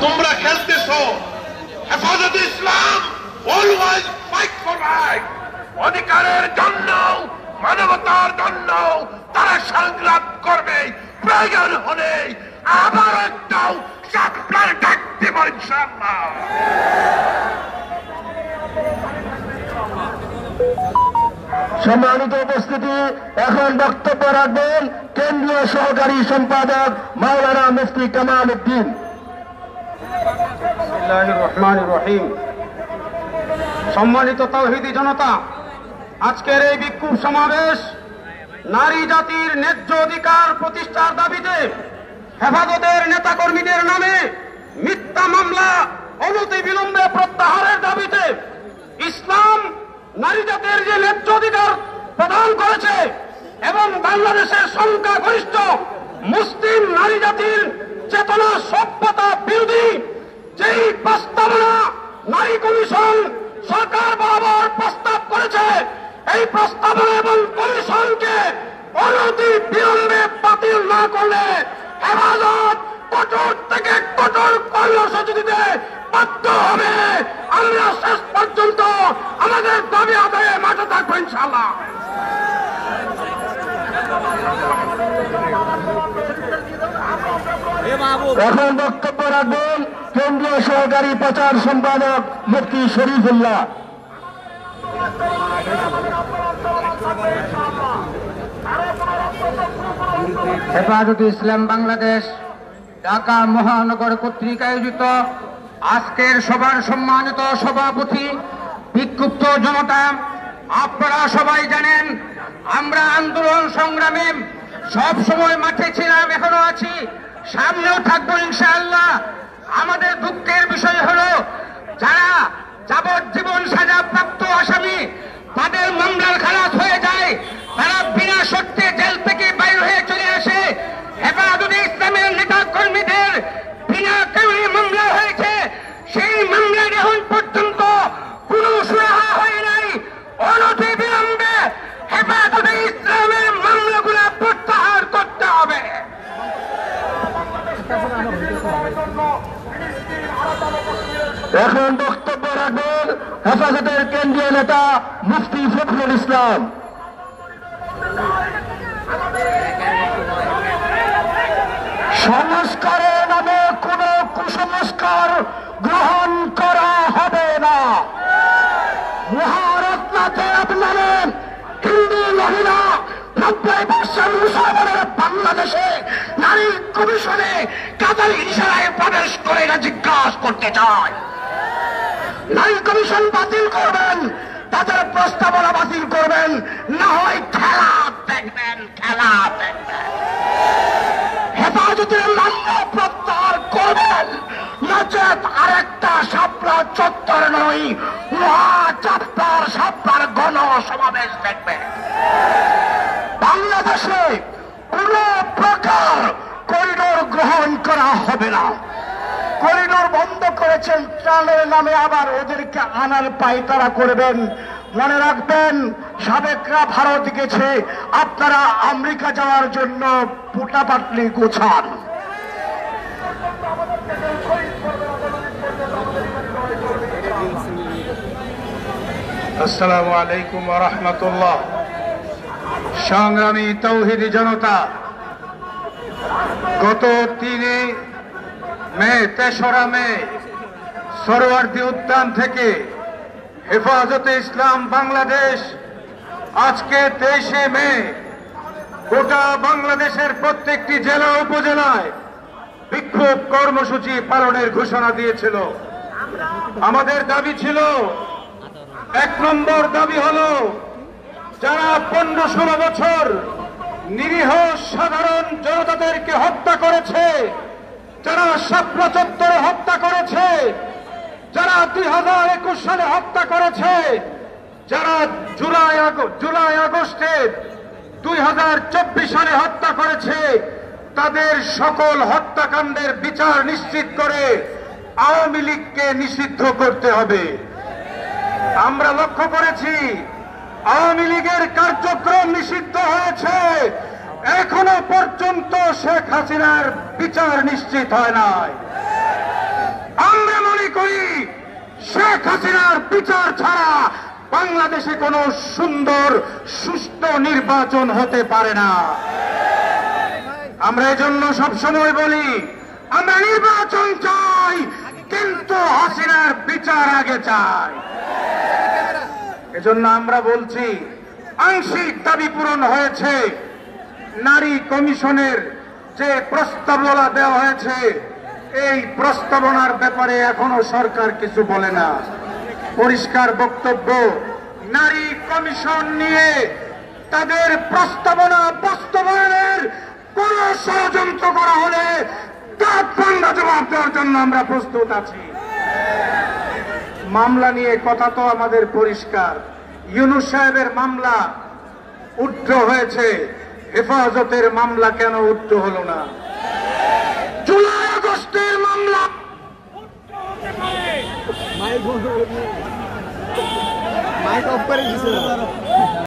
তোমরা খেলতেছো। হেফাজতে ইসলাম always fight for right, অধিকারের জন্য, মানবতার জন্য তারা সংগ্রাম করবে। প্রয়োজন হলে আবার একটাও সাপ্লাই ডাকতে পারে ইনশাআল্লাহ। সম্মানিত উপস্থিতি, এখন বক্তব্য রাখবেন কেন্দ্রীয় সহকারী সম্পাদক মাওলানা মুফতি কামাল উদ্দিন। বিসমিল্লাহির রহমানির রহিম। সম্মানিত তাওহীদি জনতা, আজকের এই বিক্ষোভ সমাবেশ নারী জাতির ন্যায্য অধিকার প্রতিষ্ঠার দাবিতে হেফাজতের নেতাকর্মীদের নামে মিথ্যা মামলা অনতিবিলম্বে প্রত্যাহারের দাবিতে ইসলাম নারী জাতির যে ন্যায্য অধিকার প্রদান করেছে এবং বাংলাদেশের সংখ্যাগরিষ্ঠ মুসলিম নারী জাতির চেতনা সভ্যতা বিরোধী যেই প্রস্তাবনা নারী কমিশন সরকার বরাবর প্রস্তাব করেছে, এই প্রস্তাবনা এবং কমিশনকে অনতি বিলম্বে বাতিল না করলে হেফাজত কঠোর থেকে কঠোর কর্মসূচি দিতে বাধ্য হবে। আমরা শেষ পর্যন্ত আমাদের দাবি আদায়ে মাঠে থাকবো ইনশাআল্লাহ। এখন বক্তব্য রাখবেন কেন্দ্রীয় সহকারী প্রচার সম্পাদক মুফতি শরীফুল্লাহ। হেফাজতে ইসলাম বাংলাদেশ ঢাকা মহানগর কর্তৃক আয়োজিত আজকের সভার সম্মানিত সভাপতি, বিক্ষুব্ধ জনতা, আপনারা সবাই জানেন আমরা আন্দোলন সংগ্রামে সব সময় মাঠে ছিলাম, এখনো আছি, সামনেও থাকবো ইনশাআল্লাহ। আমাদের দুঃখের বিষয় হলো যারা যাবজ্জীবন সাজা প্রাপ্ত আসামি তাদের মামলার খালাস হয়ে যায়, তারা বিনা শর্তে জেল থেকে বাইর হয়ে চলে আসে। হেফাজতে ইসলামের নেতা কর্মীদের বিনা কারণে মামলা হয়েছে, সেই মামলার এখন পর্যন্ত কোন সুরাহা হয় নাই। অনতি বিলম্বে হেফাজতে ইসলামের মামলাগুলো প্রত্যাহার করতে হবে। এখন বক্তব্য রাখবেন হেফাজতের কেন্দ্রীয় নেতা মুফতি ফখরুল ইসলাম। সংস্কারের নামে কোন কুসংস্কার গ্রহণ করা হবে না। মহারত্নাতে আপনারা হিন্দু মহিলা 90% মুসলমানের বাংলাদেশে নারী কমিশনে কাতারি ইশারায় প্রবেশ করে না জিজ্ঞাসা করতে চায়। নারী কমিশন বাতিল করবেন, তাদের প্রস্তাবনা বাতিল করবেন, না হয় খেলা দেখবেন, খেলা দেখবেন। হেফাজতের মামলা প্রত্যাহার করবেন, নচেত আরেকটা শাপলা চত্বর নয়, মহাচাপ্পার শাপলার গণ সমাবেশ দেখবে। বাংলাদেশে কোন প্রকার করিডোর গ্রহণ করা হবে না। করিডোর বন্ধ করেছেন ত্রাণের নামে, আবার ওদেরকে আনার পায়তারা করবেন। মনে রাখবেন, সাবেকরা ভারত গেছে, আপনারা আমেরিকা যাওয়ার জন্য পুটাপাটলি গোছান। আসসালামু আলাইকুম ওয়া রাহমাতুল্লাহ। সংগ্রামী তাওহীদি জনতা, গত 3 মে সরোয়ার্দী উদ্যান থেকে হেফাজতে ইসলাম বাংলাদেশ আজকে 23 মে গোটা বাংলাদেশের প্রত্যেকটি জেলা উপজেলায় বিক্ষোভ কর্মসূচি পালনের ঘোষণা দিয়েছিল। আমাদের দাবি ছিল, 1 নম্বর দাবি হলো, যারা 15-16 বছর নিরীহ সাধারণ জনতাদেরকে হত্যা করেছে, যারা শাপলা চত্বরে হত্যা করেছে, যারা 2021 সালে হত্যা করেছে, যারা জুলাই আগস্টে 2024 সালে হত্যা করেছে, তাদের সকল হত্যাকাণ্ডের বিচার নিশ্চিত করে আওয়ামী লীগকে নিষিদ্ধ করতে হবে। আমরা লক্ষ্য করেছি আওয়ামী লীগের কার্যক্রম নিষিদ্ধ হয়েছে, এখনো পর্যন্ত শেখ হাসিনার বিচার নিশ্চিত হয় নাই। বলি, শেখ হাসিনার বিচার ছাড়া বাংলাদেশে কোনো সুন্দর সুষ্ঠু নির্বাচন হতে পারে না। আমরা এজন্য সবসময় বলি, আমরা নির্বাচন চাই, কিন্তু হাসিনার বিচার আগে চাই। এজন্য আমরা বলছি, আংশিক দাবি পূরণ হয়েছে। নারী কমিশনের যে প্রস্তাবনা দেওয়া হয়েছে, এই প্রস্তাবনার ব্যাপারে এখনো সরকার কিছু বলে না। পরিষ্কার বক্তব্য, নারী কমিশন নিয়ে তাদের প্রস্তাবনা বাস্তবায়নের কোন ষড়যন্ত্র করা হলে তার পাল্টা জবাব দেওয়ার জন্য আমরা প্রস্তুত আছি। মামলা নিয়ে কথা তো আমাদের পরিষ্কার। ইউনূস সাহেবের মামলা উঠ্র হয়েছে, হেফাজতের মামলা কেন উঠ্র হলো না? জুলাই আগস্টের মামলা মাইক অফ করে দিছে।